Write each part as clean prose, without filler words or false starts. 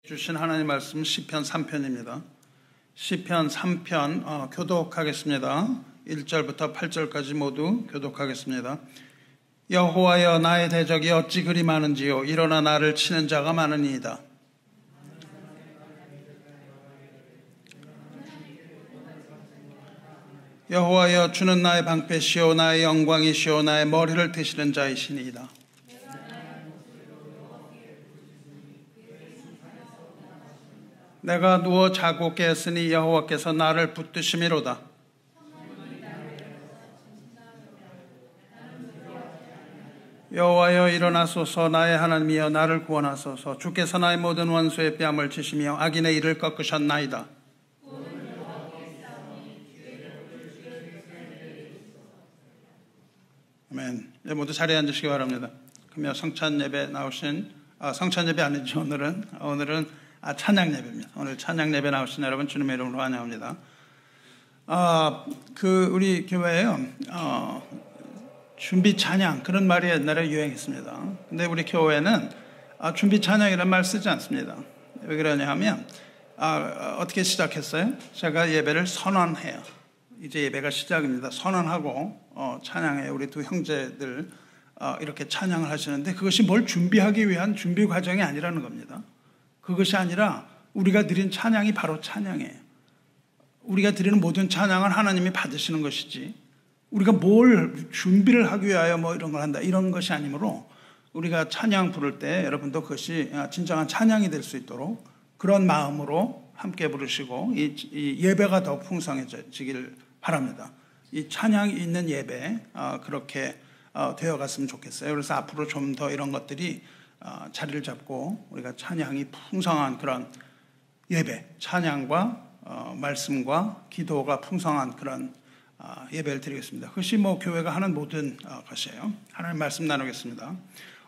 주신 하나님 말씀 시편 3편입니다. 시편 3편 교독하겠습니다. 1절부터 8절까지 모두 교독하겠습니다. 여호와여, 나의 대적이 어찌 그리 많은지요. 일어나 나를 치는 자가 많으니이다. 여호와여, 주는 나의 방패시오 나의 영광이시오 나의 머리를 대시는 자이시니이다. 내가 누워 자고 깨었으니 여호와께서 나를 붙드심이로다. 여호와여, 일어나소서. 나의 하나님이여, 나를 구원하소서. 주께서 나의 모든 원수의 뺨을 치시며 악인의 이를 꺾으셨나이다. 아멘. 네, 모두 자리에 앉으시기 바랍니다. 그러면 성찬 예배 나오신 성찬 예배 아니죠. 오늘은 찬양 예배입니다. 오늘 찬양 예배 나오신 여러분 주님의 이름으로 환영합니다. 우리 교회에요. 준비 찬양 그런 말이 옛날에 유행했습니다. 근데 우리 교회는 준비 찬양이라는 말 쓰지 않습니다. 왜 그러냐 하면 어떻게 시작했어요? 제가 예배를 선언해요. 이제 예배가 시작입니다. 선언하고 찬양해. 우리 두 형제들 이렇게 찬양을 하시는데 그것이 뭘 준비하기 위한 준비 과정이 아니라는 겁니다. 그것이 아니라 우리가 드린 찬양이 바로 찬양이에요. 우리가 드리는 모든 찬양은 하나님이 받으시는 것이지 우리가 뭘 준비를 하기 위하여 이런 걸 한다 이런 것이 아니므로 우리가 찬양 부를 때 여러분도 그것이 진정한 찬양이 될 수 있도록 그런 마음으로 함께 부르시고 이 예배가 더 풍성해지길 바랍니다. 이 찬양이 있는 예배 그렇게 되어갔으면 좋겠어요. 그래서 앞으로 좀 더 이런 것들이 자리를 잡고 우리가 찬양이 풍성한 그런 예배, 찬양과 말씀과 기도가 풍성한 그런 예배를 드리겠습니다. 그것이 교회가 하는 모든 것이에요. 하나님 말씀 나누겠습니다.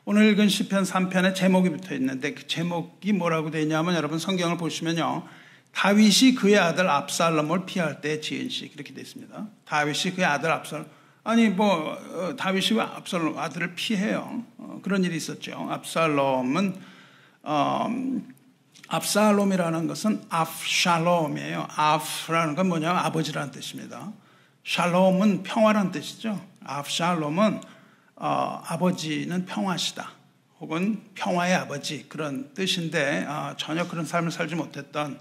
오늘 읽은 시편 3편에 제목이 붙어 있는데 그 제목이 뭐라고 되어 있냐면 여러분 성경을 보시면요. 다윗이 그의 아들 압살롬을 피할 때 지은 시 이렇게 되어 있습니다. 다윗이 그의 아들 압살롬 다윗이 왜 압살롬 아들을 피해요? 그런 일이 있었죠. 압살롬이라는 것은 압샬롬이에요. 압라는 건 뭐냐면 아버지라는 뜻입니다. 샬롬은 평화라는 뜻이죠. 압샬롬은 아버지는 평화시다. 혹은 평화의 아버지 그런 뜻인데 전혀 그런 삶을 살지 못했던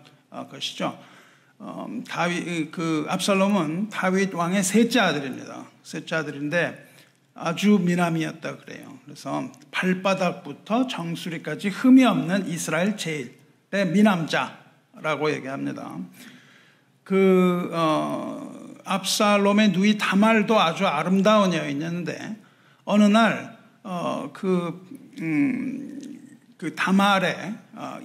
것이죠. 압살롬은 다윗 왕의 셋째 아들입니다. 셋째 아들인데 아주 미남이었다 그래요. 그래서 발바닥부터 정수리까지 흠이 없는 이스라엘 제일의 미남자라고 얘기합니다. 압살롬의 누이 다말도 아주 아름다운 여인이었는데 어느 날 다말의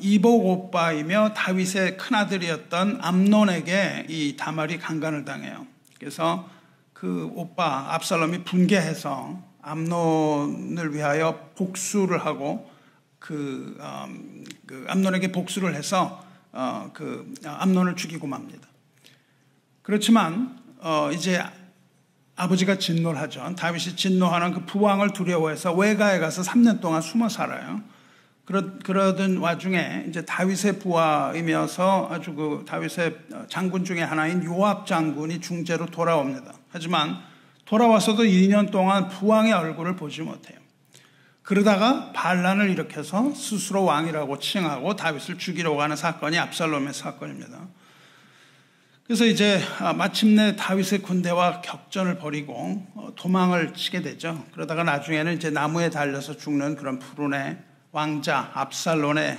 이복 오빠이며 다윗의 큰아들이었던 암논에게 이 다말이 강간을 당해요. 그래서 그 오빠 압살롬이 분개해서 암논을 위하여 복수를 하고 암논에게 복수를 해서 암논을 죽이고 맙니다. 그렇지만 이제 아버지가 진노를 하죠. 다윗이 진노하는 그 부왕을 두려워해서 외가에 가서 3년 동안 숨어 살아요. 그러던 와중에 이제 다윗의 부하이면서 아주 다윗의 장군 중에 하나인 요압 장군이 중재로 돌아옵니다. 하지만 돌아와서도 2년 동안 부왕의 얼굴을 보지 못해요. 그러다가 반란을 일으켜서 스스로 왕이라고 칭하고 다윗을 죽이려고 하는 사건이 압살롬의 사건입니다. 그래서 이제 마침내 다윗의 군대와 격전을 벌이고 도망을 치게 되죠. 그러다가 나중에는 이제 나무에 달려서 죽는 그런 푸른의 왕자 압살롬의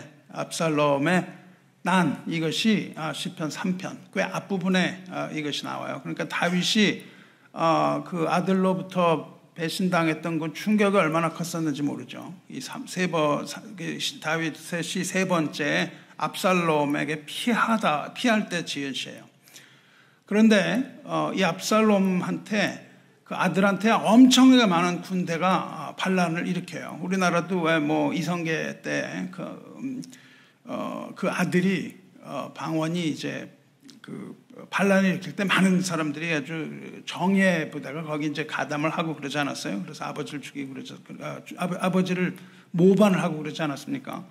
난 이것이 시편 3편 꽤 앞부분에 이것이 나와요. 그러니까 다윗이 그 아들로부터 배신당했던 그 충격이 얼마나 컸었는지 모르죠. 다윗의 시 세 번째 압살롬에게 피할 때 지은 시예요. 그런데 이 압살롬한테 그 아들한테 엄청나게 많은 군대가 반란을 일으켜요. 우리나라도 왜 이성계 때 그 아들이 방원이 이제 반란을 일으킬 때 많은 사람들이 아주 정예 부대가 거기 이제 가담을 하고 그러지 않았어요? 그래서 아버지를 죽이고 아버지를 모반을 하고 그러지 않았습니까?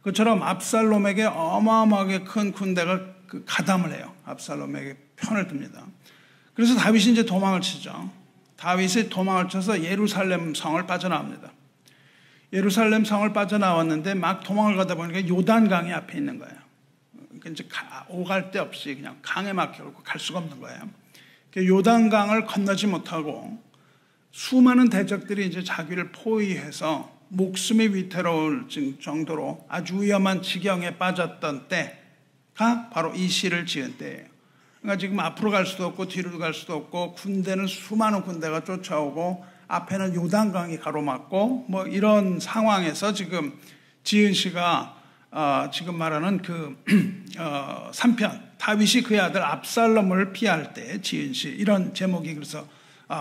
그처럼 압살롬에게 어마어마하게 큰 군대가 가담을 해요. 압살롬에게 편을 듭니다. 그래서 다윗이 이제 도망을 치죠. 다윗이 도망을 쳐서 예루살렘 성을 빠져나옵니다. 예루살렘 성을 빠져나왔는데 막 도망을 가다 보니까 요단강이 앞에 있는 거예요. 그러니까 이제 오갈 데 없이 그냥 강에 막혀갖고 갈 수가 없는 거예요. 요단강을 건너지 못하고 수많은 대적들이 이제 자기를 포위해서 목숨이 위태로울 정도로 아주 위험한 지경에 빠졌던 때가 바로 이 시를 지은 때예요. 그러니까 지금 앞으로 갈 수도 없고 뒤로 갈 수도 없고 군대는 수많은 군대가 쫓아오고 앞에는 요단강이 가로막고 뭐 이런 상황에서 지금 지은 시가 지금 말하는 그 3편 다윗이 그의 아들 압살롬을 피할 때 지은 시 이런 제목이 그래서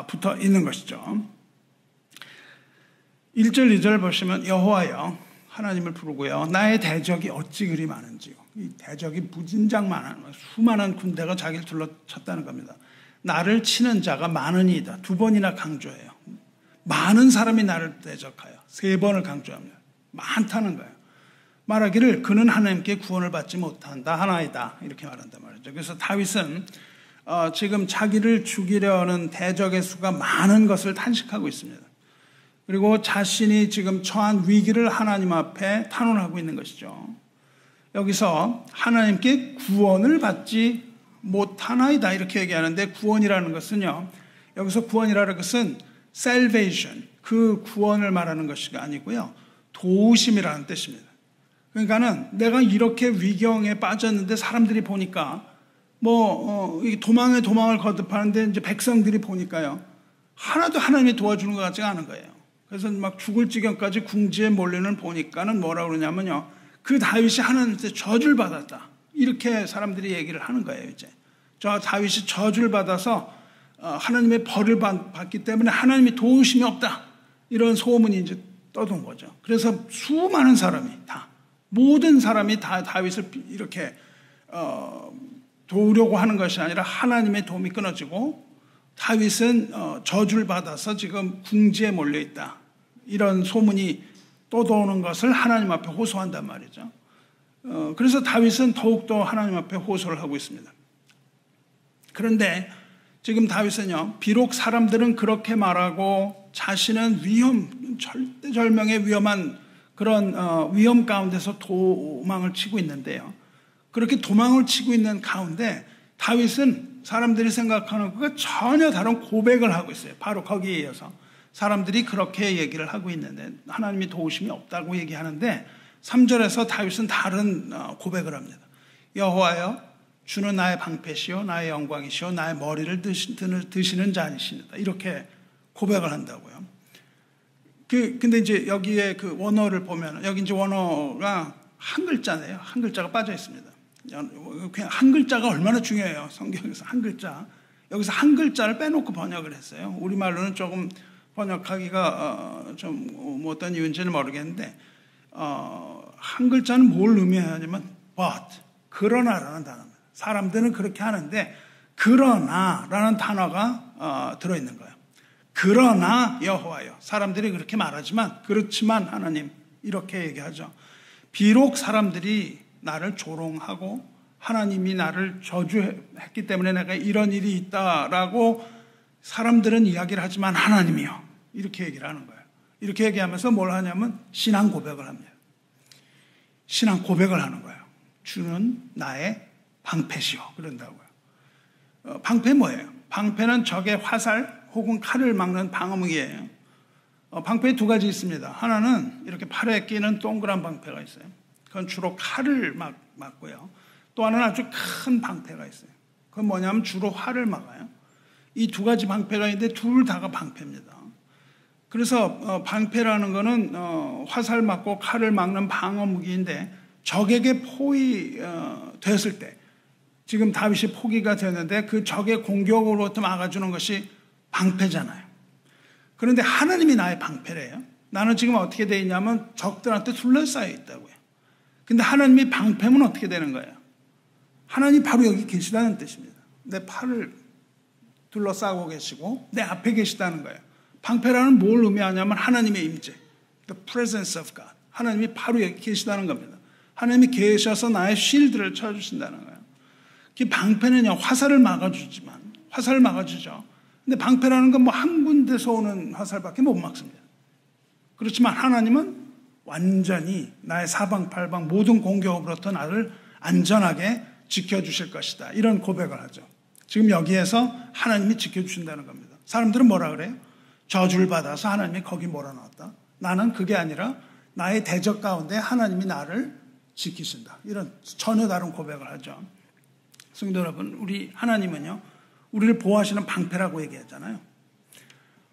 붙어 있는 것이죠. 1절 2절 보시면 여호와여 하나님을 부르고요. 나의 대적이 어찌 그리 많은지요. 이 대적이 무진장 많은 수많은 군대가 자기를 둘러쳤다는 겁니다. 나를 치는 자가 많으니이다. 2번이나 강조해요. 많은 사람이 나를 대적하여 3번을 강조합니다. 많다는 거예요. 말하기를 그는 하나님께 구원을 받지 못한다 하나이다 이렇게 말한단 말이죠. 그래서 다윗은 지금 자기를 죽이려는 대적의 수가 많은 것을 탄식하고 있습니다. 그리고 자신이 지금 처한 위기를 하나님 앞에 탄원하고 있는 것이죠. 여기서 하나님께 구원을 받지 못하나이다 이렇게 얘기하는데 구원이라는 것은요. 여기서 구원이라는 것은 salvation, 그 구원을 말하는 것이 아니고요. 도우심이라는 뜻입니다. 그러니까는 내가 이렇게 위경에 빠졌는데 사람들이 보니까 도망을 거듭하는데 이제 백성들이 보니까요. 하나도 하나님이 도와주는 것 같지가 않은 거예요. 그래서 막 죽을 지경까지 궁지에 몰리는 보니까는 뭐라고 그러냐면요. 그 다윗이 하나님한테 저주를 받았다. 이렇게 사람들이 얘기를 하는 거예요, 이제. 저 다윗이 저주를 받아서 하나님의 벌을 받기 때문에 하나님이 도우심이 없다. 이런 소문이 이제 떠돈 거죠. 그래서 수많은 사람이 모든 사람이 다 다윗을 이렇게 도우려고 하는 것이 아니라 하나님의 도움이 끊어지고 다윗은 저주를 받아서 지금 궁지에 몰려 있다. 이런 소문이 떠도는 것을 하나님 앞에 호소한단 말이죠. 그래서 다윗은 더욱더 하나님 앞에 호소를 하고 있습니다. 그런데 지금 다윗은요, 비록 사람들은 그렇게 말하고 자신은 절대절명의 위험한 그런 위험 가운데서 도망을 치고 있는데요. 그렇게 도망을 치고 있는 가운데 다윗은 사람들이 생각하는 것과 전혀 다른 고백을 하고 있어요. 바로 거기에 이어서 사람들이 그렇게 얘기를 하고 있는데 하나님이 도우심이 없다고 얘기하는데 3절에서 다윗은 다른 고백을 합니다. 여호와여 주는 나의 방패시요 나의 영광이시요 나의 머리를 드시는 자이십니다. 이렇게 고백을 한다고요. 근데 이제 여기에 그 원어를 보면 여기 이제 원어가 한 글자네요. 한 글자가 빠져 있습니다. 그냥 한 글자가 얼마나 중요해요. 성경에서 한 글자. 여기서 한 글자를 빼놓고 번역을 했어요. 우리말로는 조금 번역하기가 좀 어떤 이유인지는 모르겠는데 한 글자는 뭘 의미하냐면 but, 그러나라는 단어입니다. 사람들은 그렇게 하는데 그러나라는 단어가 들어있는 거예요. 그러나 여호와여. 사람들이 그렇게 말하지만 그렇지만 하나님 이렇게 얘기하죠. 비록 사람들이 나를 조롱하고 하나님이 나를 저주했기 때문에 내가 이런 일이 있다라고 사람들은 이야기를 하지만 하나님이요. 이렇게 얘기를 하는 거예요. 이렇게 얘기하면서 뭘 하냐면 신앙 고백을 합니다. 신앙 고백을 하는 거예요. 주는 나의 방패시오. 그런다고요. 방패 뭐예요? 방패는 적의 화살 혹은 칼을 막는 방어무기예요. 방패에 2가지 있습니다. 하나는 이렇게 팔에 끼는 동그란 방패가 있어요. 그건 주로 칼을 막고요. 또 하나는 아주 큰 방패가 있어요. 그건 뭐냐면 주로 활을 막아요. 이 2가지 방패가 있는데 둘 다가 방패입니다. 그래서 방패라는 거는 화살 막고 칼을 막는 방어무기인데 적에게 포위되었을 때 지금 다윗이 포기가 되는데 그 적의 공격으로부터 막아주는 것이 방패잖아요. 그런데 하나님이 나의 방패래요. 나는 지금 어떻게 되어 있냐면 적들한테 둘러싸여 있다고요. 근데 하나님이 방패면 어떻게 되는 거예요? 하나님이 바로 여기 계시다는 뜻입니다. 내 팔을 둘러싸고 계시고 내 앞에 계시다는 거예요. 방패라는 뭘 의미하냐면 하나님의 임재, the presence of God. 하나님이 바로 여기 계시다는 겁니다. 하나님이 계셔서 나의 쉴드를 쳐주신다는 거예요. 그 방패는요, 화살을 막아주죠. 근데 방패라는 건 뭐 한 군데서 오는 화살밖에 못 막습니다. 그렇지만 하나님은 완전히 나의 사방팔방 모든 공격으로부터 나를 안전하게 지켜주실 것이다. 이런 고백을 하죠. 지금 여기에서 하나님이 지켜주신다는 겁니다. 사람들은 뭐라 그래요? 저주를 받아서 하나님이 거기 몰아넣었다. 나는 그게 아니라 나의 대적 가운데 하나님이 나를 지키신다. 이런 전혀 다른 고백을 하죠. 성도 여러분, 우리 하나님은요, 우리를 보호하시는 방패라고 얘기하잖아요.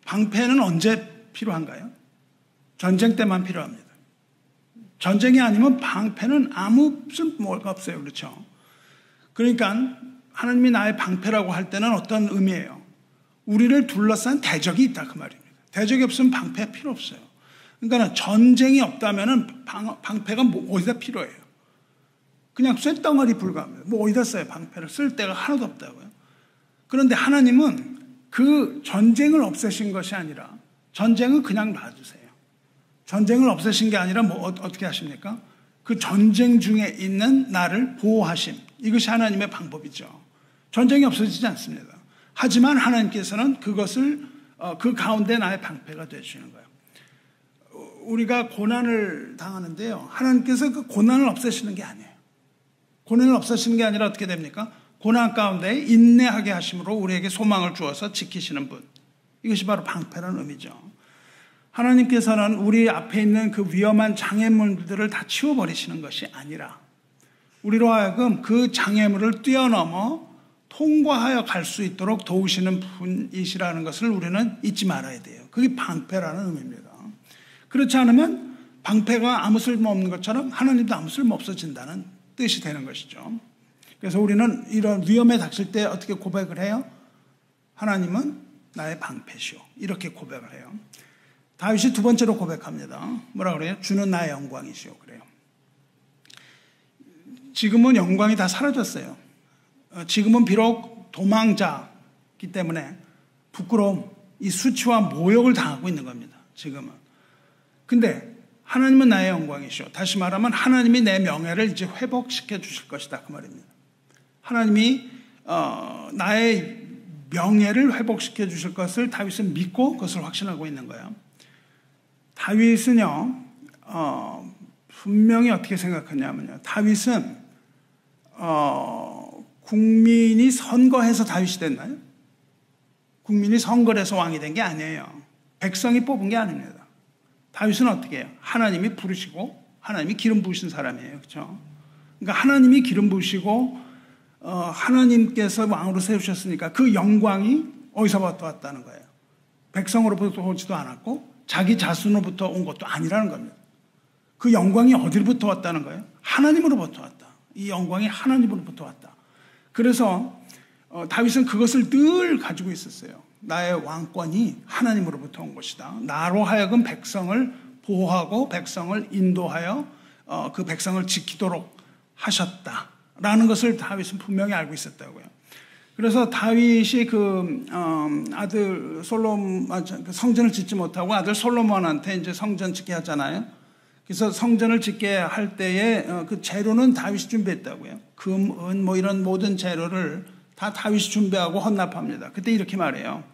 방패는 언제 필요한가요? 전쟁 때만 필요합니다. 전쟁이 아니면 방패는 아무 쓸모가 없어요. 그렇죠? 그러니까 하나님이 나의 방패라고 할 때는 어떤 의미예요? 우리를 둘러싼 대적이 있다 그 말입니다. 대적이 없으면 방패 필요 없어요. 그러니까 전쟁이 없다면 방패가 어디다 필요해요? 그냥 쇳덩어리 불가합니다. 뭐 어디다 써요? 방패를 쓸 데가 하나도 없다고요. 그런데 하나님은 그 전쟁을 없애신 것이 아니라 전쟁은 그냥 놔두세요. 전쟁을 없애신 게 아니라 뭐 어떻게 하십니까? 그 전쟁 중에 있는 나를 보호하심. 이것이 하나님의 방법이죠. 전쟁이 없어지지 않습니다. 하지만 하나님께서는 그것을 그 가운데 나의 방패가 되어주시는 거예요. 우리가 고난을 당하는데요. 하나님께서 그 고난을 없애시는 게 아니에요. 고난을 없애시는 게 아니라 어떻게 됩니까? 고난 가운데 인내하게 하심으로 우리에게 소망을 주어서 지키시는 분. 이것이 바로 방패라는 의미죠. 하나님께서는 우리 앞에 있는 그 위험한 장애물들을 다 치워버리시는 것이 아니라 우리로 하여금 그 장애물을 뛰어넘어 통과하여 갈 수 있도록 도우시는 분이시라는 것을 우리는 잊지 말아야 돼요. 그게 방패라는 의미입니다. 그렇지 않으면 방패가 아무 쓸모 없는 것처럼 하나님도 아무 쓸모 없어진다는 뜻이 되는 것이죠. 그래서 우리는 이런 위험에 닥칠 때 어떻게 고백을 해요? 하나님은 나의 방패시오. 이렇게 고백을 해요. 다윗이 두 번째로 고백합니다. 뭐라 그래요? 주는 나의 영광이시오. 그래요. 지금은 영광이 다 사라졌어요. 지금은 비록 도망자이기 때문에 부끄러움, 이 수치와 모욕을 당하고 있는 겁니다. 지금은. 근데 하나님은 나의 영광이시오. 다시 말하면 하나님이 내 명예를 이제 회복시켜 주실 것이다. 그 말입니다. 하나님이 나의 명예를 회복시켜 주실 것을 다윗은 믿고 그것을 확신하고 있는 거예요. 다윗은요, 분명히 어떻게 생각하냐면요. 다윗은, 국민이 선거해서 다윗이 됐나요? 국민이 선거를 해서 왕이 된 게 아니에요. 백성이 뽑은 게 아닙니다. 다윗은 어떻게 해요? 하나님이 부르시고, 하나님이 기름 부으신 사람이에요. 그렇죠? 그러니까 하나님이 기름 부으시고, 하나님께서 왕으로 세우셨으니까 그 영광이 어디서부터 왔다는 거예요? 백성으로부터 오지도 않았고, 자기 자손으로부터 온 것도 아니라는 겁니다. 그 영광이 어디로부터 왔다는 거예요? 하나님으로부터 왔다. 이 영광이 하나님으로부터 왔다. 그래서 다윗은 그것을 늘 가지고 있었어요. 나의 왕권이 하나님으로부터 온 것이다. 나로 하여금 백성을 보호하고 백성을 인도하여 그 백성을 지키도록 하셨다라는 것을 다윗은 분명히 알고 있었다고요. 그래서 다윗이 그 아들 성전을 짓지 못하고 아들 솔로몬한테 이제 성전 짓게 하잖아요. 그래서 성전을 짓게 할 때에 그 재료는 다윗이 준비했다고요. 금, 은 뭐 이런 모든 재료를 다 다윗이 준비하고 헌납합니다. 그때 이렇게 말해요.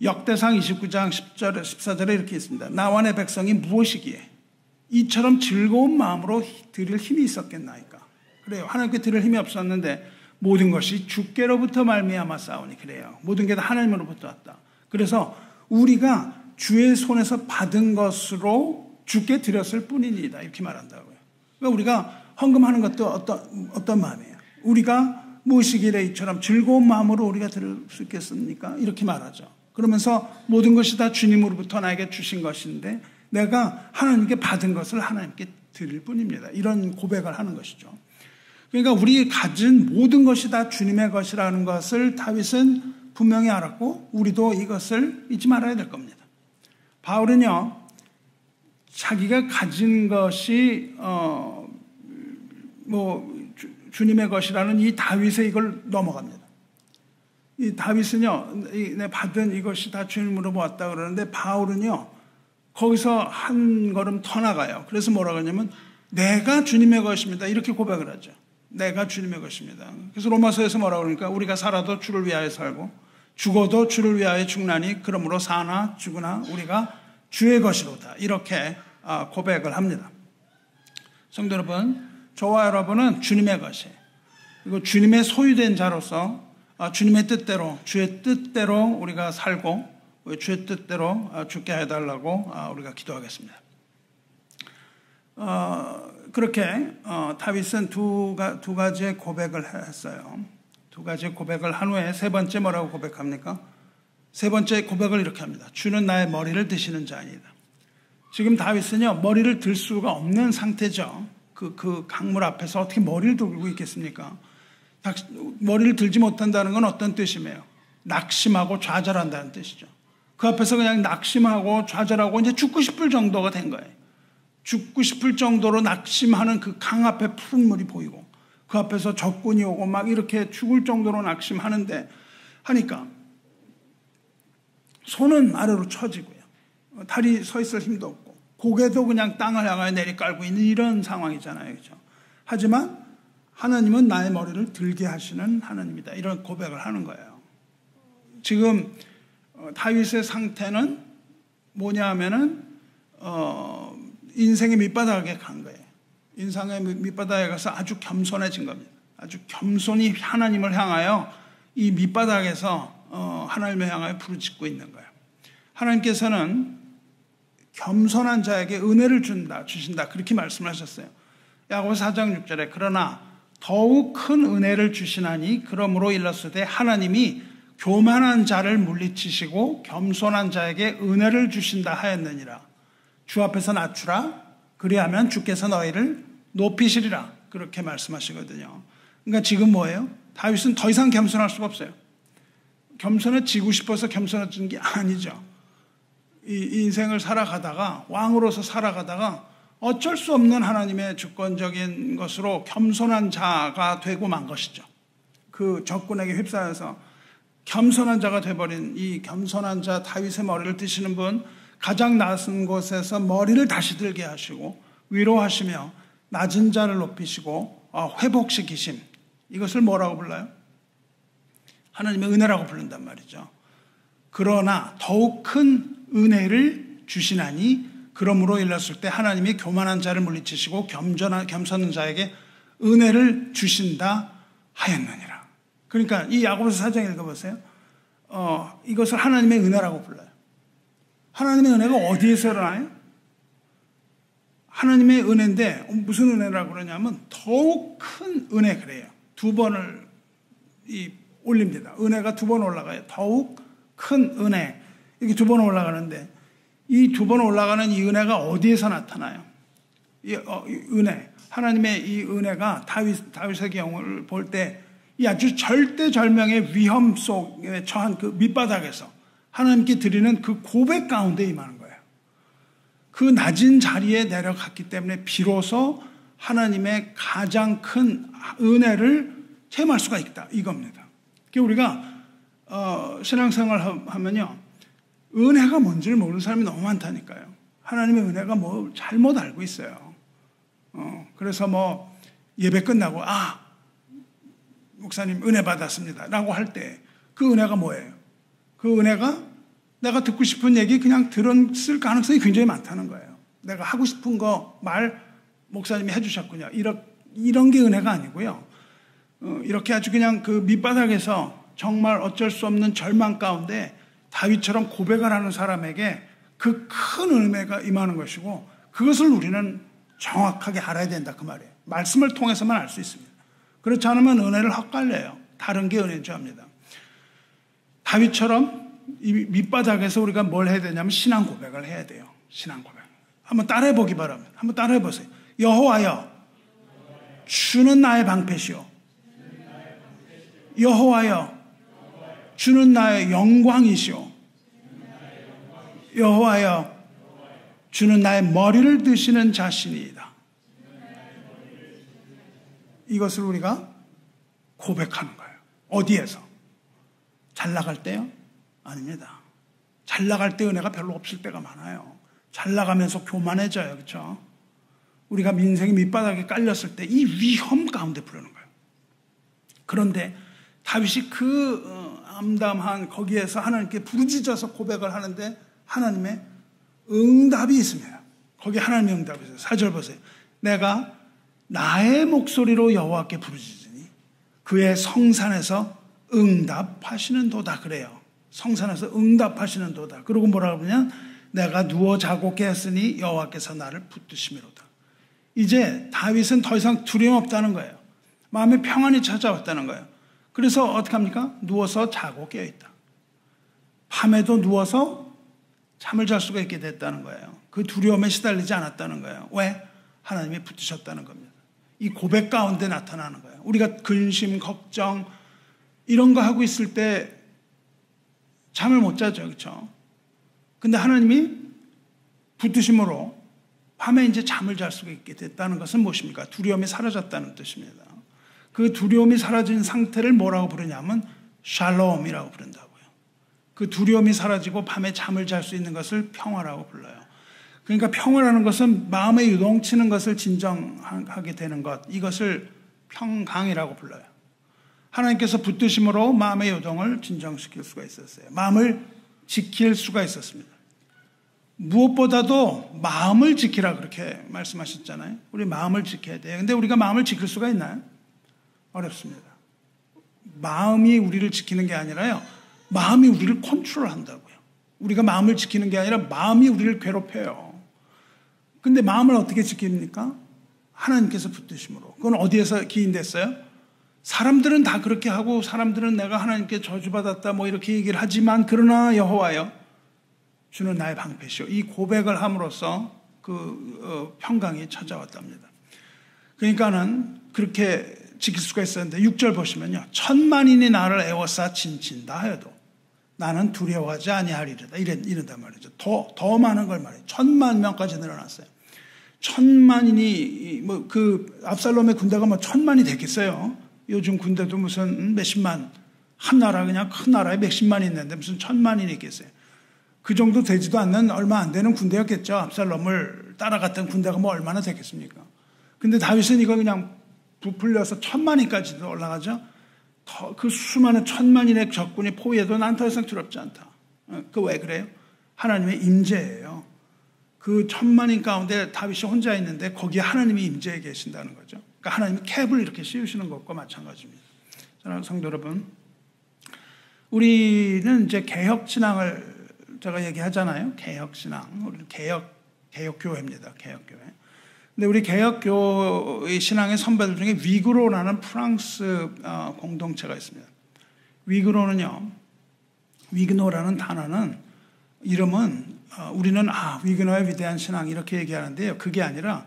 역대상 29장 10절, 14절에 이렇게 있습니다. 나와 내 백성이 무엇이기에 이처럼 즐거운 마음으로 드릴 힘이 있었겠나이까. 그래요. 하나님께 드릴 힘이 없었는데 모든 것이 주께로부터 말미암아 싸우니 그래요. 모든 게 다 하나님으로부터 왔다. 그래서 우리가 주의 손에서 받은 것으로 주께 드렸을 뿐이니다. 이렇게 말한다고요. 그러니까 우리가 헌금하는 것도 어떤 마음이에요? 우리가 무엇이기래 이처럼 즐거운 마음으로 우리가 드릴 수 있겠습니까? 이렇게 말하죠. 그러면서 모든 것이 다 주님으로부터 나에게 주신 것인데 내가 하나님께 받은 것을 하나님께 드릴 뿐입니다. 이런 고백을 하는 것이죠. 그러니까 우리 가진 모든 것이 다 주님의 것이라는 것을 다윗은 분명히 알았고 우리도 이것을 잊지 말아야 될 겁니다. 바울은요, 자기가 가진 것이 주님의 것이라는 이 다윗의 이걸 넘어갑니다. 이 다윗은요, 내 받은 이것이 다 주님으로 왔다 그러는데 바울은요, 거기서 한 걸음 더 나가요. 그래서 뭐라고 하냐면 내가 주님의 것입니다. 이렇게 고백을 하죠. 내가 주님의 것입니다. 그래서 로마서에서 뭐라고 그러니까 우리가 살아도 주를 위하여 살고 죽어도 주를 위하여 죽나니 그러므로 사나 죽으나 우리가 주의 것이로다. 이렇게 고백을 합니다. 성도 여러분, 저와 여러분은 주님의 것이에요. 그리고 주님의 소유된 자로서 주님의 뜻대로, 주의 뜻대로 우리가 살고 주의 뜻대로 죽게 해달라고 우리가 기도하겠습니다. 그렇게 다윗은 두 가지의 고백을 했어요. 두 가지의 고백을 한 후에 세 번째 뭐라고 고백합니까? 세 번째 고백을 이렇게 합니다. 주는 나의 머리를 드시는 자이다. 지금 다윗은요, 머리를 들 수가 없는 상태죠. 그 강물 앞에서 어떻게 머리를 들고 있겠습니까? 머리를 들지 못한다는 건 어떤 뜻이에요? 낙심하고 좌절한다는 뜻이죠. 그 앞에서 그냥 낙심하고 좌절하고 이제 죽고 싶을 정도가 된 거예요. 죽고 싶을 정도로 낙심하는 그 강 앞에 푸른 물이 보이고 그 앞에서 적군이 오고 막 이렇게 죽을 정도로 낙심하는데 하니까 손은 아래로 처지고요. 다리 서 있을 힘도 없고 고개도 그냥 땅을 향하여 내리깔고 있는 이런 상황이잖아요. 그렇죠? 하지만 하나님은 나의 머리를 들게 하시는 하나님이다. 이런 고백을 하는 거예요. 지금 다윗의 상태는 뭐냐 하면은 인생의 밑바닥에 간 거예요. 인생의 밑바닥에 가서 아주 겸손해진 겁니다. 아주 겸손히 하나님을 향하여 이 밑바닥에서 하나님을 향하여 부르짖고 있는 거예요. 하나님께서는 겸손한 자에게 은혜를 주신다. 그렇게 말씀하셨어요. 야고보서 4장 6절에 그러나 더욱 큰 은혜를 주시나니 그러므로 일렀으되 하나님이 교만한 자를 물리치시고 겸손한 자에게 은혜를 주신다 하였느니라. 주 앞에서 낮추라. 그리하면 주께서 너희를 높이시리라. 그렇게 말씀하시거든요. 그러니까 지금 뭐예요? 다윗은 더 이상 겸손할 수가 없어요. 겸손해지고 싶어서 겸손해진 게 아니죠. 이 인생을 살아가다가 왕으로서 살아가다가 어쩔 수 없는 하나님의 주권적인 것으로 겸손한 자가 되고 만 것이죠. 그 적군에게 휩싸여서 겸손한 자가 돼버린 이 겸손한 자 다윗의 머리를 드시는 분, 가장 낮은 곳에서 머리를 다시 들게 하시고 위로하시며 낮은 자를 높이시고 회복시키심, 이것을 뭐라고 불러요? 하나님의 은혜라고 부른단 말이죠. 그러나 더욱 큰 은혜를 주시나니 그러므로 일렀을 때 하나님이 교만한 자를 물리치시고 겸손한 자에게 은혜를 주신다 하였느니라. 그러니까 이 야고보서 4장 읽어보세요. 이것을 하나님의 은혜라고 불러요. 하나님의 은혜가 어디에서 일어나요? 하나님의 은혜인데 무슨 은혜라고 그러냐면 더욱 큰 은혜 그래요. 두 번을 올립니다. 은혜가 두 번 올라가요. 더욱 큰 은혜. 이렇게 두 번 올라가는데 이 두 번 올라가는 이 은혜가 어디에서 나타나요? 이 은혜. 하나님의 이 은혜가 다윗의 경우를 볼 때 이 아주 절대절명의 위험 속에 처한 그 밑바닥에서 하나님께 드리는 그 고백 가운데 임하는 거예요. 그 낮은 자리에 내려갔기 때문에 비로소 하나님의 가장 큰 은혜를 체험할 수가 있다. 이겁니다. 우리가 신앙생활 하면요. 은혜가 뭔지를 모르는 사람이 너무 많다니까요. 하나님의 은혜가 뭐 잘못 알고 있어요. 그래서 예배 끝나고 목사님 은혜 받았습니다 라고 할 때 그 은혜가 뭐예요? 그 은혜가 내가 듣고 싶은 얘기 그냥 들었을 가능성이 굉장히 많다는 거예요. 내가 하고 싶은 거 말 목사님이 해주셨군요. 이런 게 은혜가 아니고요. 이렇게 아주 그냥 그 밑바닥에서 정말 어쩔 수 없는 절망 가운데 다윗처럼 고백을 하는 사람에게 그 큰 은혜가 임하는 것이고 그것을 우리는 정확하게 알아야 된다 그 말이에요. 말씀을 통해서만 알 수 있습니다. 그렇지 않으면 은혜를 헛갈려요. 다른 게 은혜인 줄 압니다. 다윗처럼 이 밑바닥에서 우리가 뭘 해야 되냐면 신앙 고백을 해야 돼요. 신앙 고백. 한번 따라해 보기 바랍니다. 한번 따라해 보세요. 여호와여, 주는 나의 방패시오. 여호와여, 주는 나의 영광이시오. 여호와여, 주는 나의 머리를 드시는 자신이다. 이것을 우리가 고백하는 거예요. 어디에서? 잘 나갈 때요? 아닙니다. 잘 나갈 때 은혜가 별로 없을 때가 많아요. 잘 나가면서 교만해져요. 그렇죠? 우리가 민생이 밑바닥에 깔렸을 때 이 위험 가운데 부르는 거예요. 그런데 다윗이 그 암담한 거기에서 하나님께 부르짖어서 고백을 하는데 하나님의 응답이 있습니다. 거기 하나님의 응답이 있어요. 4절 보세요. 내가 나의 목소리로 여호와께 부르짖으니 그의 성산에서 응답하시는도다. 그래요. 성산에서 응답하시는도다. 그리고 뭐라고 그러냐? 내가 누워 자고 깨었으니 여호와께서 나를 붙드심이로다. 이제 다윗은 더 이상 두려움 없다는 거예요. 마음에 평안이 찾아왔다는 거예요. 그래서 어떻게 합니까? 누워서 자고 깨어있다. 밤에도 누워서 잠을 잘 수가 있게 됐다는 거예요. 그 두려움에 시달리지 않았다는 거예요. 왜? 하나님이 붙드셨다는 겁니다. 이 고백 가운데 나타나는 거예요. 우리가 근심, 걱정 이런 거 하고 있을 때 잠을 못 자죠. 그렇죠? 근데 하나님이 붙드심으로 밤에 이제 잠을 잘 수가 있게 됐다는 것은 무엇입니까? 두려움이 사라졌다는 뜻입니다. 그 두려움이 사라진 상태를 뭐라고 부르냐면 샬롬이라고 부른다고요. 그 두려움이 사라지고 밤에 잠을 잘 수 있는 것을 평화라고 불러요. 그러니까 평화라는 것은 마음에 요동치는 것을 진정하게 되는 것, 이것을 평강이라고 불러요. 하나님께서 붙드심으로 마음의 요동을 진정시킬 수가 있었어요. 마음을 지킬 수가 있었습니다. 무엇보다도 마음을 지키라 그렇게 말씀하셨잖아요. 우리 마음을 지켜야 돼요. 근데 우리가 마음을 지킬 수가 있나요? 어렵습니다. 마음이 우리를 지키는 게 아니라요. 마음이 우리를 컨트롤한다고요. 우리가 마음을 지키는 게 아니라 마음이 우리를 괴롭혀요. 근데 마음을 어떻게 지킵니까? 하나님께서 붙드심으로. 그건 어디에서 기인됐어요? 사람들은 다 그렇게 하고 사람들은 내가 하나님께 저주받았다 뭐 이렇게 얘기를 하지만 그러나 여호와여 주는 나의 방패시오. 이 고백을 함으로써 그 평강이 찾아왔답니다. 그러니까는 그렇게 지킬 수가 있었는데 6절 보시면요. 천만인이 나를 애워싸 진친다 하여도 나는 두려워하지 아니하리로다. 이런단 말이죠. 더 많은 걸 말해요. 10,000명까지 늘어났어요. 10,000만인이 뭐 그 압살롬의 군대가 뭐 10,000만이 됐겠어요. 요즘 군대도 무슨 몇십만, 한 나라 그냥 큰 나라에 몇십만이 있는데 무슨 10,000만인이 있겠어요. 그 정도 되지도 않는 얼마 안 되는 군대였겠죠. 압살롬을 따라갔던 군대가 뭐 얼마나 됐겠습니까? 근데 다윗은 이거 그냥 부풀려서 10,000만인까지도 올라가죠. 그 수많은 10,000만인의 적군이 포위해도 난 더 이상 두렵지 않다. 그 왜 그래요? 하나님의 임재예요. 그 10,000만인 가운데 다윗이 혼자 있는데 거기에 하나님이 임재해 계신다는 거죠. 그러니까 하나님이 캡을 이렇게 씌우시는 것과 마찬가지입니다. 사랑하는 성도 여러분, 우리는 이제 개혁신앙을 제가 얘기하잖아요. 개혁신앙. 우리는 개혁교회입니다. 개혁교회. 근데 우리 개혁교의 신앙의 선배들 중에 위그로라는 프랑스 공동체가 있습니다. 위그노라는 단어는 이름은 우리는 위그노의 위대한 신앙 이렇게 얘기하는데요. 그게 아니라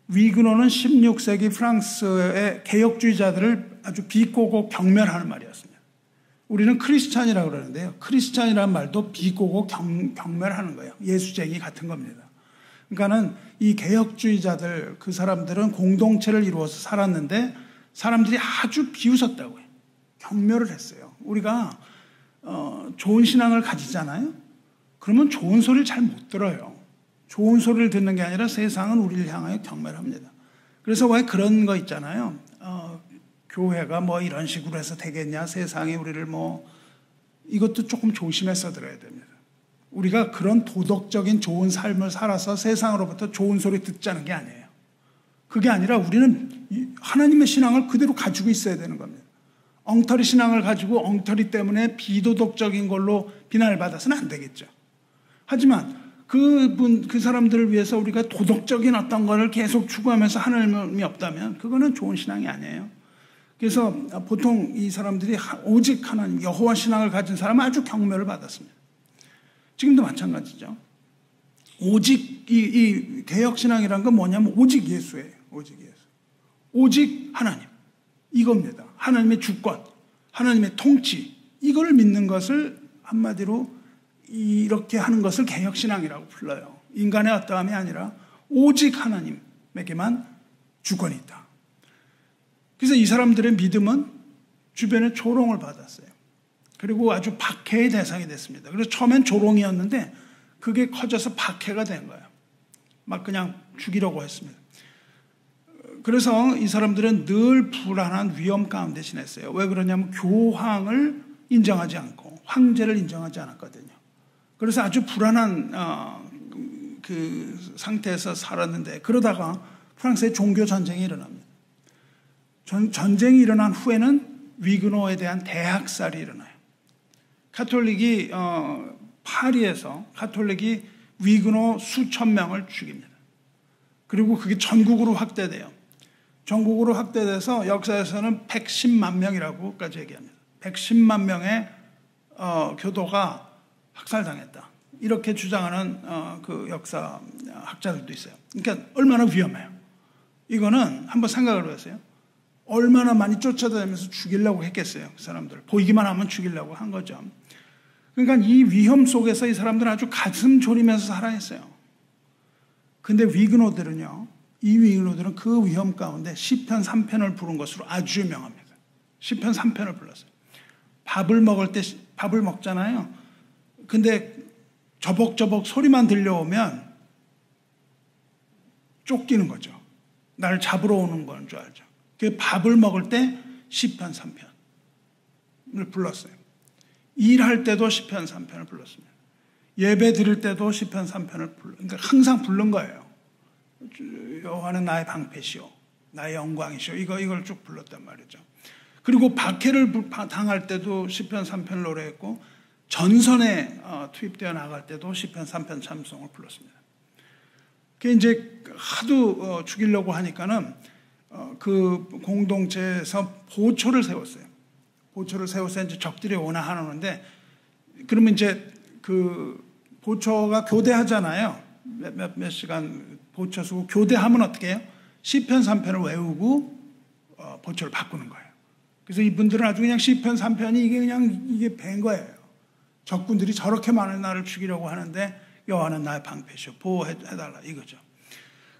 위그노는 16세기 프랑스의 개혁주의자들을 아주 비꼬고 경멸하는 말이었습니다. 우리는 크리스찬이라고 그러는데요. 크리스찬이라는 말도 비꼬고 경멸하는 거예요. 예수쟁이 같은 겁니다. 그러니까는 이 개혁주의자들, 그 사람들은 공동체를 이루어서 살았는데 사람들이 아주 비웃었다고요. 경멸을 했어요. 우리가 좋은 신앙을 가지잖아요. 그러면 좋은 소리를 잘 못 들어요. 좋은 소리를 듣는 게 아니라 세상은 우리를 향하여 경멸합니다. 그래서 왜 그런 거 있잖아요. 교회가 뭐 이런 식으로 해서 되겠냐. 세상이 우리를 뭐 이것도 조금 조심해서 들어야 됩니다. 우리가 그런 도덕적인 좋은 삶을 살아서 세상으로부터 좋은 소리 듣자는 게 아니에요. 그게 아니라 우리는 하나님의 신앙을 그대로 가지고 있어야 되는 겁니다. 엉터리 신앙을 가지고 엉터리 때문에 비도덕적인 걸로 비난을 받아서는 안 되겠죠. 하지만 그 사람들을 위해서 우리가 도덕적인 어떤 거를 계속 추구하면서 하나님이 없다면 그거는 좋은 신앙이 아니에요. 그래서 보통 이 사람들이 오직 하나님, 여호와 신앙을 가진 사람은 아주 경멸을 받았습니다. 지금도 마찬가지죠. 오직 이 개혁신앙이라는 건 뭐냐면 오직 예수예요. 오직 예수. 오직 하나님. 이겁니다. 하나님의 주권, 하나님의 통치, 이걸 믿는 것을 한마디로 이렇게 하는 것을 개혁신앙이라고 불러요. 인간의 어떠함이 아니라 오직 하나님에게만 주권이 있다. 그래서 이 사람들의 믿음은 주변에 조롱을 받았어요. 그리고 아주 박해의 대상이 됐습니다. 그래서 처음엔 조롱이었는데 그게 커져서 박해가 된 거예요. 막 그냥 죽이려고 했습니다. 그래서 이 사람들은 늘 불안한 위험 가운데 지냈어요. 왜 그러냐면 교황을 인정하지 않고 황제를 인정하지 않았거든요. 그래서 아주 불안한 그 상태에서 살았는데, 그러다가 프랑스의 종교 전쟁이 일어납니다. 전쟁이 일어난 후에는 위그노에 대한 대학살이 일어나요. 카톨릭이 파리에서 카톨릭이 위그노 수천 명을 죽입니다. 그리고 그게 전국으로 확대돼요. 전국으로 확대돼서 역사에서는 110만 명이라고까지 얘기합니다. 110만 명의 교도가 학살당했다, 이렇게 주장하는 그 역사 학자들도 있어요. 그러니까 얼마나 위험해요. 이거는 한번 생각을 해보세요. 얼마나 많이 쫓아다니면서 죽이려고 했겠어요. 그 사람들 보이기만 하면 죽이려고 한 거죠. 그러니까 이 위험 속에서 이 사람들은 아주 가슴 졸이면서 살아있어요. 근데 위그노들은요, 이 위그노들은 그 위험 가운데 시편 3편을 부른 것으로 아주 유명합니다. 시편 3편을 불렀어요. 밥을 먹을 때 밥을 먹잖아요. 근데 저벅저벅 소리만 들려오면 쫓기는 거죠. 나를 잡으러 오는 건 줄 알죠. 그 밥을 먹을 때 시편 3편을 불렀어요. 일할 때도 시편 3편을 불렀습니다. 예배 드릴 때도 시편 3편을 그러니까 항상 부른 거예요. 여호와는 나의 방패시오, 나의 영광이시오. 이걸 쭉 불렀단 말이죠. 그리고 박해를 당할 때도 시편 3편을 노래했고, 전선에 투입되어 나갈 때도 시편 3편 찬송을 불렀습니다. 그게 이제 하도 죽이려고 하니까는 그 공동체에서 보초를 세웠어요. 보초를 세워서 이제 적들이 오나 하는데, 그러면 이제 그 보초가 교대하잖아요. 몇 시간 보초 쓰고 교대하면 어떻게 해요? 시편 3편을 외우고 보초를 바꾸는 거예요. 그래서 이분들은 아주 그냥 시편 3편이 이게 밴 거예요. 적군들이 저렇게 많은 나를 죽이려고 하는데 여호와는 나의 방패시오, 보호해달라, 이거죠.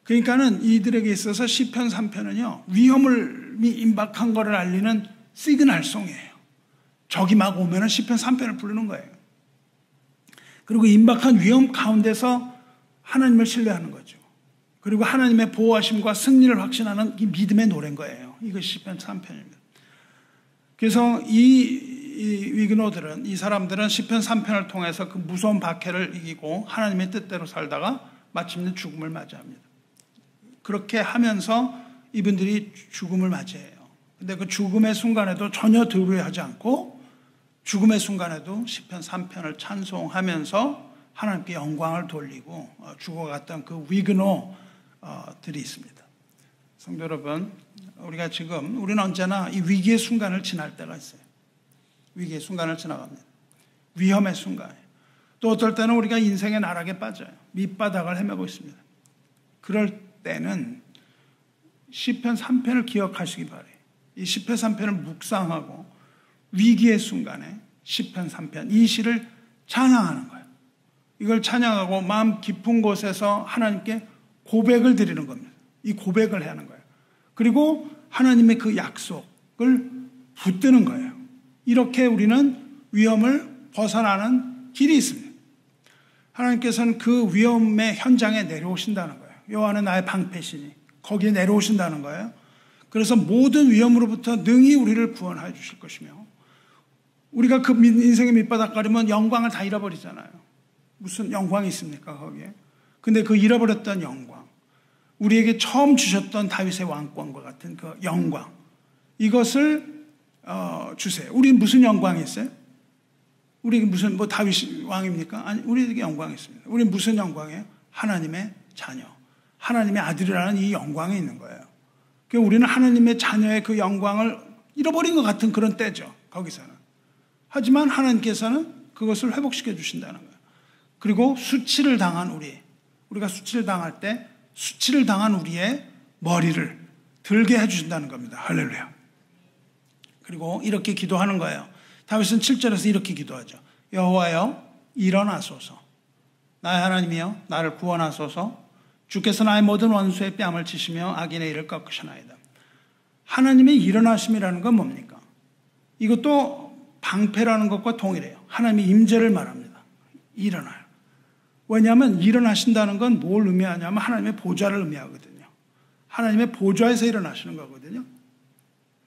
그러니까는 이들에게 있어서 시편 3편은요, 위험을 임박한 것을 알리는 시그널송이에요. 적이 막 오면은 시편 3편을 부르는 거예요. 그리고 임박한 위험 가운데서 하나님을 신뢰하는 거죠. 그리고 하나님의 보호하심과 승리를 확신하는 이 믿음의 노래인 거예요. 이것이 시편 3편입니다. 그래서 이 위그노들은, 이 사람들은 시편 3편을 통해서 그 무서운 박해를 이기고 하나님의 뜻대로 살다가 마침내 죽음을 맞이합니다. 그렇게 하면서 이분들이 죽음을 맞이해요. 근데 그 죽음의 순간에도 전혀 두려워하지 않고, 죽음의 순간에도 시편 3편을 찬송하면서 하나님께 영광을 돌리고 죽어갔던 그 위그노들이 있습니다. 성도 여러분, 우리는 언제나 이 위기의 순간을 지날 때가 있어요. 위기의 순간을 지나갑니다. 위험의 순간이에요. 또 어떨 때는 우리가 인생의 나락에 빠져요. 밑바닥을 헤매고 있습니다. 그럴 때는 시편 3편을 기억하시기 바래요. 이 시편 3편을 묵상하고 위기의 순간에 시편 3편, 이 시를 찬양하는 거예요. 이걸 찬양하고 마음 깊은 곳에서 하나님께 고백을 드리는 겁니다. 이 고백을 해야 하는 거예요. 그리고 하나님의 그 약속을 붙드는 거예요. 이렇게 우리는 위험을 벗어나는 길이 있습니다. 하나님께서는 그 위험의 현장에 내려오신다는 거예요. 여호와는 나의 방패시니 거기에 내려오신다는 거예요. 그래서 모든 위험으로부터 능히 우리를 구원해 주실 것이며, 우리가 그 인생의 밑바닥 가려면 영광을 다 잃어버리잖아요. 무슨 영광이 있습니까 거기에? 근데 그 잃어버렸던 영광, 우리에게 처음 주셨던 다윗의 왕권과 같은 그 영광, 이것을 주세요. 우리 무슨 영광이 있어요? 우리 무슨 다윗 왕입니까? 아니, 우리에게 영광이 있습니다. 우리 무슨 영광이에요? 하나님의 자녀, 하나님의 아들이라는 이 영광이 있는 거예요. 그러니까 우리는 하나님의 자녀의 그 영광을 잃어버린 것 같은 그런 때죠, 거기서는. 하지만 하나님께서는 그것을 회복시켜 주신다는 거예요. 그리고 수치를 당한 우리가 수치를 당할 때 수치를 당한 우리의 머리를 들게 해주신다는 겁니다. 할렐루야. 그리고 이렇게 기도하는 거예요. 다윗은 7절에서 이렇게 기도하죠. 여호와여 일어나소서, 나의 하나님이여 나를 구원하소서. 주께서 나의 모든 원수의 뺨을 치시며 악인의 일을 꺾으시나이다. 하나님의 일어나심이라는 건 뭡니까? 이것도 방패라는 것과 동일해요. 하나님의 임재를 말합니다. 일어나요. 왜냐하면 일어나신다는 건 뭘 의미하냐면 하나님의 보좌를 의미하거든요. 하나님의 보좌에서 일어나시는 거거든요.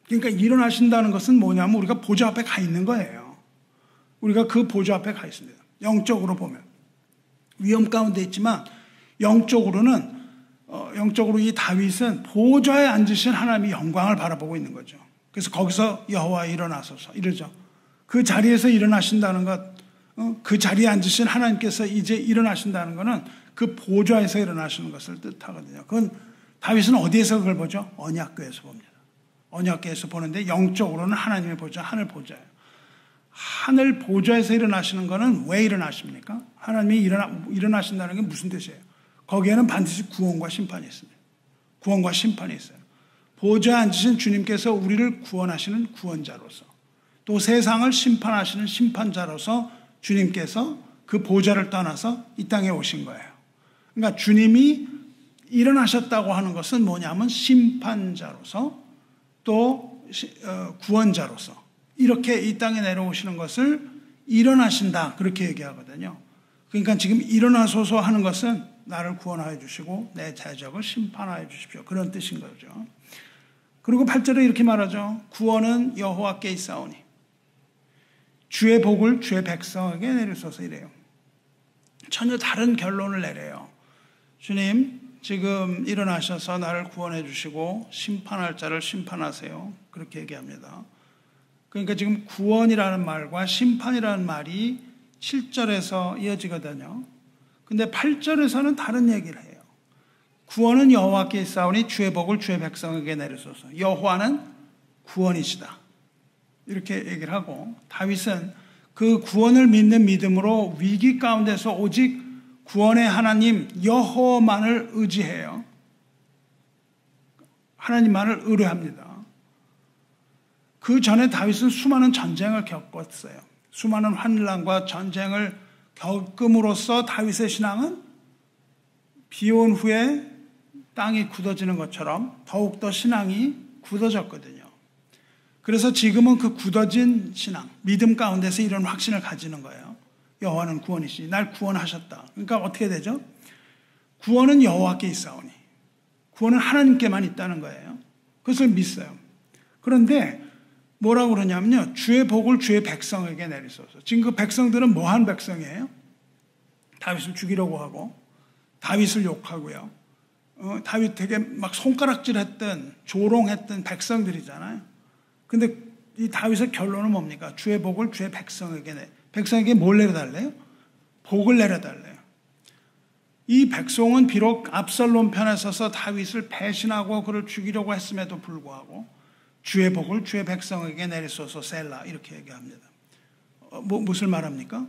그러니까 일어나신다는 것은 뭐냐면 우리가 보좌 앞에 가 있는 거예요. 우리가 그 보좌 앞에 가 있습니다. 영적으로 보면. 위험 가운데 있지만 영적으로는 영적으로 이 다윗은 보좌에 앉으신 하나님의 영광을 바라보고 있는 거죠. 그래서 거기서 여호와 일어나소서 이러죠. 그 자리에서 일어나신다는 것, 그 자리에 앉으신 하나님께서 이제 일어나신다는 것은 그 보좌에서 일어나시는 것을 뜻하거든요. 그건 다윗은 어디에서 그걸 보죠? 언약궤에서 봅니다. 언약궤에서 보는데 영적으로는 하나님의 보좌, 하늘 보좌예요. 하늘 보좌에서 일어나시는 것은 왜 일어나십니까? 하나님이 일어나신다는 게 무슨 뜻이에요? 거기에는 반드시 구원과 심판이 있습니다. 구원과 심판이 있어요. 보좌에 앉으신 주님께서 우리를 구원하시는 구원자로서 또 세상을 심판하시는 심판자로서 주님께서 그 보좌를 떠나서 이 땅에 오신 거예요. 그러니까 주님이 일어나셨다고 하는 것은 뭐냐면 심판자로서 또 구원자로서 이렇게 이 땅에 내려오시는 것을 일어나신다 그렇게 얘기하거든요. 그러니까 지금 일어나소서 하는 것은 나를 구원하여 주시고 내 대적을 심판하여 주십시오. 그런 뜻인 거죠. 그리고 8절에 이렇게 말하죠. 구원은 여호와께 있사오니 주의 복을 주의 백성에게 내리소서 이래요. 전혀 다른 결론을 내려요. 주님 지금 일어나셔서 나를 구원해 주시고 심판할 자를 심판하세요. 그렇게 얘기합니다. 그러니까 지금 구원이라는 말과 심판이라는 말이 7절에서 이어지거든요. 근데 8절에서는 다른 얘기를 해요. 구원은 여호와께 있사오니 주의 복을 주의 백성에게 내리소서. 여호와는 구원이시다. 이렇게 얘기를 하고 다윗은 그 구원을 믿는 믿음으로 위기 가운데서 오직 구원의 하나님 여호와만을 의지해요. 하나님만을 의뢰합니다. 그 전에 다윗은 수많은 전쟁을 겪었어요. 수많은 환난과 전쟁을 겪음으로써 다윗의 신앙은 비온 후에 땅이 굳어지는 것처럼 더욱더 신앙이 굳어졌거든요. 그래서 지금은 그 굳어진 신앙, 믿음 가운데서 이런 확신을 가지는 거예요. 여호와는 구원이시니 날 구원하셨다. 그러니까 어떻게 되죠? 구원은 여호와께 있사오니 구원은 하나님께만 있다는 거예요. 그것을 믿어요. 그런데 뭐라고 그러냐면요. 주의 복을 주의 백성에게 내리소서. 지금 그 백성들은 뭐한 백성이에요? 다윗을 죽이려고 하고 다윗을 욕하고요. 다윗 되게 막 손가락질했던 조롱했던 백성들이잖아요. 근데 이 다윗의 결론은 뭡니까? 주의 복을 주의 백성에게 뭘 내려달래요? 복을 내려달래요. 이 백성은 비록 압살롬 편에 서서 다윗을 배신하고 그를 죽이려고 했음에도 불구하고 주의 복을 주의 백성에게 내리소서 셀라 이렇게 얘기합니다. 무엇을 말합니까?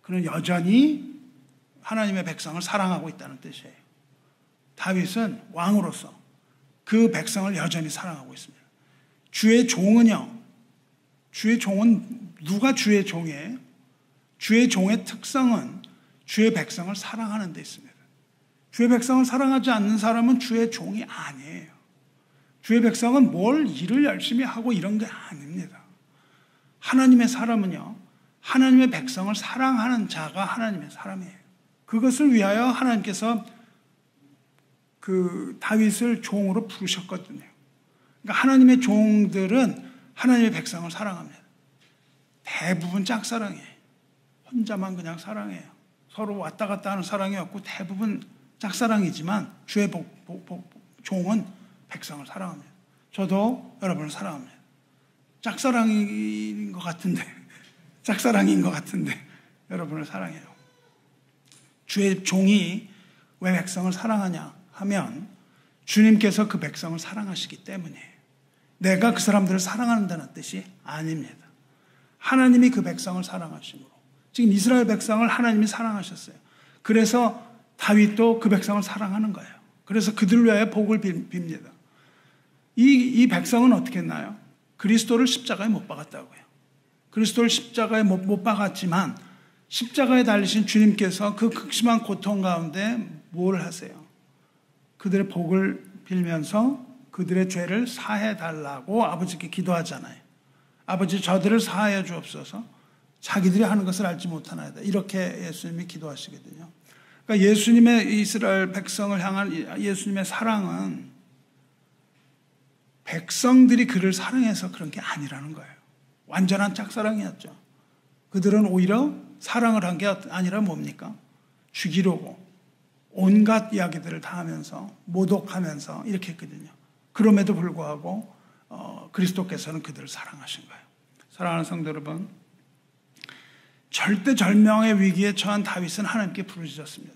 그는 여전히 하나님의 백성을 사랑하고 있다는 뜻이에요. 다윗은 왕으로서 그 백성을 여전히 사랑하고 있습니다. 주의 종은요. 주의 종은 누가 주의 종이에요? 주의 종의 특성은 주의 백성을 사랑하는 데 있습니다. 주의 백성을 사랑하지 않는 사람은 주의 종이 아니에요. 주의 백성은 뭘 일을 열심히 하고 이런 게 아닙니다. 하나님의 사람은요. 하나님의 백성을 사랑하는 자가 하나님의 사람이에요. 그것을 위하여 하나님께서 그 다윗을 종으로 부르셨거든요. 그러니까 하나님의 종들은 하나님의 백성을 사랑합니다. 대부분 짝사랑이에요. 혼자만 그냥 사랑해요. 서로 왔다 갔다 하는 사랑이 없고 대부분 짝사랑이지만 주의 종은 백성을 사랑합니다. 저도 여러분을 사랑합니다. 짝사랑인 것 같은데 여러분을 사랑해요. 주의 종이 왜 백성을 사랑하냐 하면 주님께서 그 백성을 사랑하시기 때문이에요. 내가 그 사람들을 사랑한다는 뜻이 아닙니다. 하나님이 그 백성을 사랑하심으로 지금 이스라엘 백성을 하나님이 사랑하셨어요. 그래서 다윗도 그 백성을 사랑하는 거예요. 그래서 그들을 위하여 복을 빕니다. 이 백성은 어떻게 했나요? 그리스도를 십자가에 못 박았다고요. 그리스도를 십자가에 못 박았지만 십자가에 달리신 주님께서 그 극심한 고통 가운데 뭘 하세요? 그들의 복을 빌면서 그들의 죄를 사해 달라고 아버지께 기도하잖아요. 아버지 저들을 사하여 주옵소서. 자기들이 하는 것을 알지 못하나이다. 이렇게 예수님이 기도하시거든요. 그러니까 예수님의 이스라엘 백성을 향한 예수님의 사랑은 백성들이 그를 사랑해서 그런 게 아니라는 거예요. 완전한 짝사랑이었죠. 그들은 오히려 사랑을 한 게 아니라 뭡니까? 죽이려고 온갖 이야기들을 다 하면서 모독하면서 이렇게 했거든요. 그럼에도 불구하고 그리스도께서는 그들을 사랑하신 거예요. 사랑하는 성도 여러분, 절대절명의 위기에 처한 다윗은 하나님께 부르짖었습니다.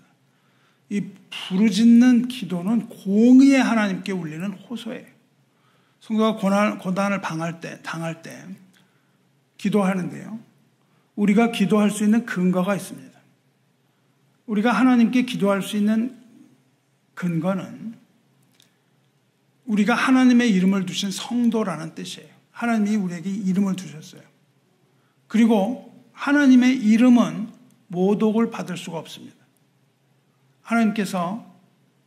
이 부르짖는 기도는 공의의 하나님께 울리는 호소예요. 성도가 고난을 당할 때 기도하는데요. 우리가 기도할 수 있는 근거가 있습니다. 우리가 하나님께 기도할 수 있는 근거는 우리가 하나님의 이름을 두신 성도라는 뜻이에요. 하나님이 우리에게 이름을 두셨어요. 그리고 하나님의 이름은 모독을 받을 수가 없습니다. 하나님께서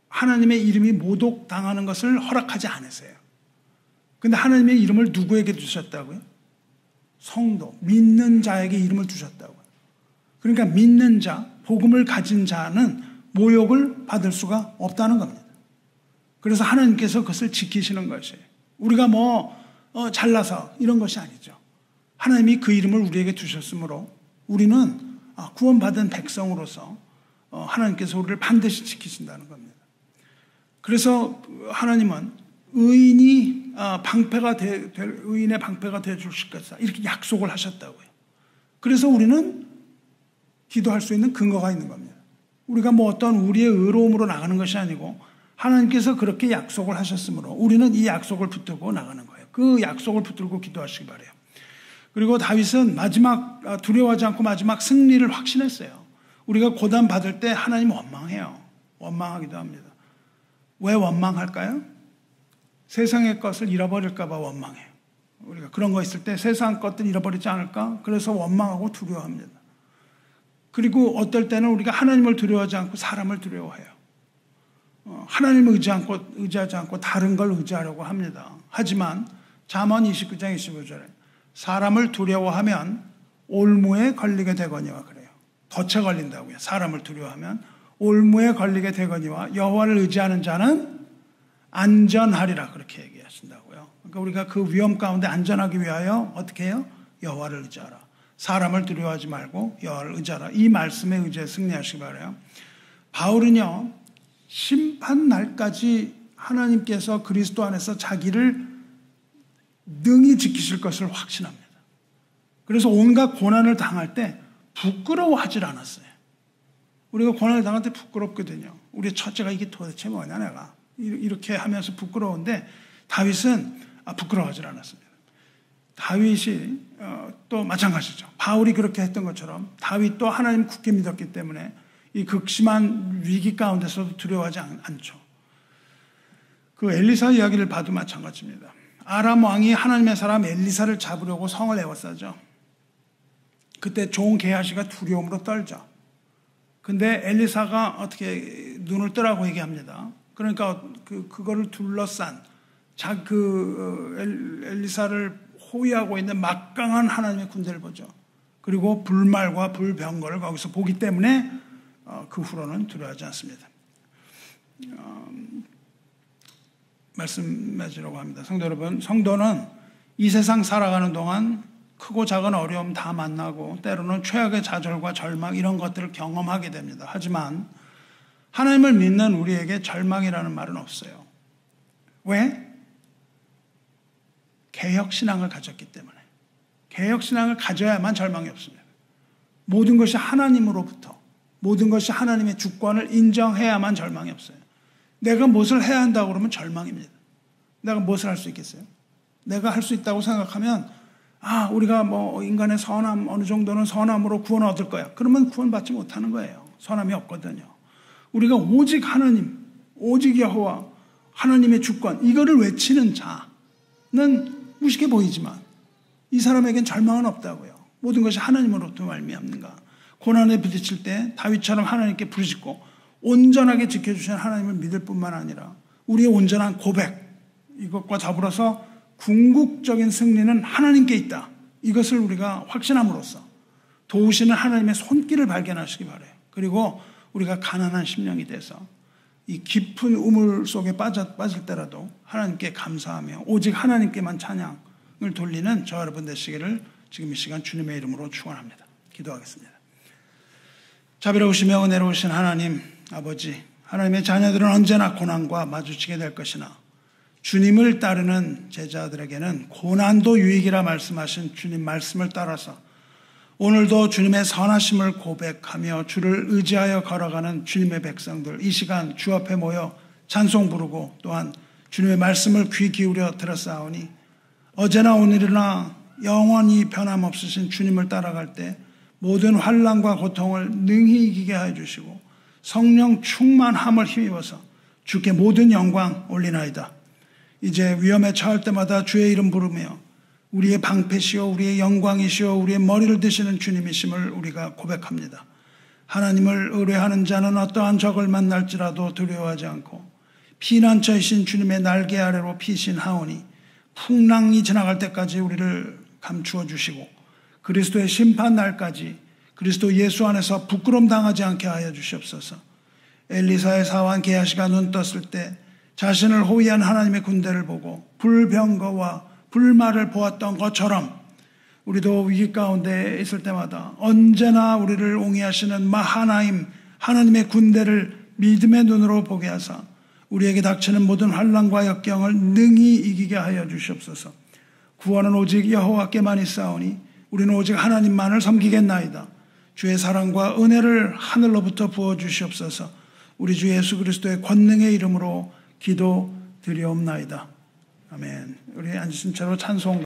하나님의 이름이 모독당하는 것을 허락하지 않으세요. 근데 하나님의 이름을 누구에게 두셨다고요? 성도, 믿는 자에게 이름을 두셨다고요. 그러니까 믿는 자, 복음을 가진 자는 모욕을 받을 수가 없다는 겁니다. 그래서 하나님께서 그것을 지키시는 것이에요. 우리가 잘나서 이런 것이 아니죠. 하나님이 그 이름을 우리에게 두셨으므로 우리는 구원받은 백성으로서 하나님께서 우리를 반드시 지키신다는 겁니다. 그래서 하나님은 의인의 방패가 되어 주실 것이다. 이렇게 약속을 하셨다고요. 그래서 우리는 기도할 수 있는 근거가 있는 겁니다. 우리가 어떤 우리의 의로움으로 나가는 것이 아니고 하나님께서 그렇게 약속을 하셨으므로 우리는 이 약속을 붙들고 나가는 거예요. 그 약속을 붙들고 기도하시기 바라요. 그리고 다윗은 두려워하지 않고 마지막 승리를 확신했어요. 우리가 고난 받을 때 하나님 원망해요. 원망하기도 합니다. 왜 원망할까요? 세상의 것을 잃어버릴까 봐 원망해요. 우리가 그런 거 있을 때 세상 것들 잃어버리지 않을까? 그래서 원망하고 두려워합니다. 그리고 어떨 때는 우리가 하나님을 두려워하지 않고 사람을 두려워해요. 하나님을 의지하지 않고 다른 걸 의지하려고 합니다. 하지만 잠언 29장 25절에 사람을 두려워하면 올무에 걸리게 되거니와 그래요. 덫에 걸린다고요. 사람을 두려워하면 올무에 걸리게 되거니와 여호와를 의지하는 자는 안전하리라 그렇게 얘기하신다고요. 그러니까 우리가 그 위험 가운데 안전하기 위하여 어떻게 해요? 여호와를 의지하라. 사람을 두려워하지 말고 여호와를 의지하라. 이 말씀에 의지해 승리하시기 바라요. 바울은요. 심판 날까지 하나님께서 그리스도 안에서 자기를 능히 지키실 것을 확신합니다. 그래서 온갖 고난을 당할 때 부끄러워하질 않았어요. 우리가 고난을 당할 때 부끄럽거든요. 우리 첫째가 이게 도대체 뭐냐 내가 이렇게 하면서 부끄러운데 다윗은 부끄러워하질 않았습니다. 다윗이 또 마찬가지죠. 바울이 그렇게 했던 것처럼 다윗도 하나님 굳게 믿었기 때문에 이 극심한 위기 가운데서도 두려워하지 않죠. 그 엘리사 이야기를 봐도 마찬가지입니다. 아람 왕이 하나님의 사람 엘리사를 잡으려고 성을 에워싸죠. 그때 종 게하시가 두려움으로 떨죠. 근데 엘리사가 어떻게 눈을 뜨라고 얘기합니다. 그러니까 그거를 둘러싼 엘리사를 호위하고 있는 막강한 하나님의 군대를 보죠. 그리고 불말과 불병거를 거기서 보기 때문에 그 후로는 두려워하지 않습니다. 말씀 맺으려고 합니다. 성도 여러분, 성도는 이 세상 살아가는 동안 크고 작은 어려움 다 만나고 때로는 최악의 좌절과 절망 이런 것들을 경험하게 됩니다. 하지만 하나님을 믿는 우리에게 절망이라는 말은 없어요. 왜? 개혁신앙을 가졌기 때문에. 개혁신앙을 가져야만 절망이 없습니다. 모든 것이 하나님으로부터 모든 것이 하나님의 주권을 인정해야만 절망이 없어요. 내가 무엇을 해야 한다고 그러면 절망입니다. 내가 무엇을 할 수 있겠어요? 내가 할 수 있다고 생각하면 우리가 인간의 선함 어느 정도는 선함으로 구원 얻을 거야. 그러면 구원받지 못하는 거예요. 선함이 없거든요. 우리가 오직 하나님, 오직 여호와, 하나님의 주권 이거를 외치는 자는 무식해 보이지만 이 사람에겐 절망은 없다고요. 모든 것이 하나님으로부터 말미암는가. 고난에 부딪힐 때 다윗처럼 하나님께 부르짖고 온전하게 지켜주신 하나님을 믿을 뿐만 아니라 우리의 온전한 고백 이것과 더불어서 궁극적인 승리는 하나님께 있다. 이것을 우리가 확신함으로써 도우시는 하나님의 손길을 발견하시기 바라요. 그리고 우리가 가난한 심령이 돼서 이 깊은 우물 속에 빠질 때라도 하나님께 감사하며 오직 하나님께만 찬양을 돌리는 저 여러분 되시기를 지금 이 시간 주님의 이름으로 축원합니다. 기도하겠습니다. 자비로우시며 은혜로우신 하나님 아버지, 하나님의 자녀들은 언제나 고난과 마주치게 될 것이나 주님을 따르는 제자들에게는 고난도 유익이라 말씀하신 주님 말씀을 따라서 오늘도 주님의 선하심을 고백하며 주를 의지하여 걸어가는 주님의 백성들, 이 시간 주 앞에 모여 찬송 부르고 또한 주님의 말씀을 귀 기울여 들었사오니 어제나 오늘이나 영원히 변함없으신 주님을 따라갈 때 모든 환난과 고통을 능히 이기게 하여 주시고 성령 충만함을 힘입어서 주께 모든 영광 올리나이다. 이제 위험에 처할 때마다 주의 이름 부르며 우리의 방패시오 우리의 영광이시오 우리의 머리를 드시는 주님이심을 우리가 고백합니다. 하나님을 의뢰하는 자는 어떠한 적을 만날지라도 두려워하지 않고 피난처이신 주님의 날개 아래로 피신하오니 풍랑이 지나갈 때까지 우리를 감추어 주시고 그리스도의 심판 날까지 그리스도 예수 안에서 부끄럼 당하지 않게 하여 주시옵소서. 엘리사의 사환 게하시가 눈 떴을 때 자신을 호위한 하나님의 군대를 보고 불병거와 불말을 보았던 것처럼 우리도 위기 가운데 있을 때마다 언제나 우리를 옹이하시는 마하나임 하나님의 군대를 믿음의 눈으로 보게 하사 우리에게 닥치는 모든 환난과 역경을 능히 이기게 하여 주시옵소서. 구원은 오직 여호와께만 있사오니 우리는 오직 하나님만을 섬기겠나이다. 주의 사랑과 은혜를 하늘로부터 부어주시옵소서. 우리 주 예수 그리스도의 권능의 이름으로 기도드리옵나이다. 아멘. 우리 앉으신 채로 찬송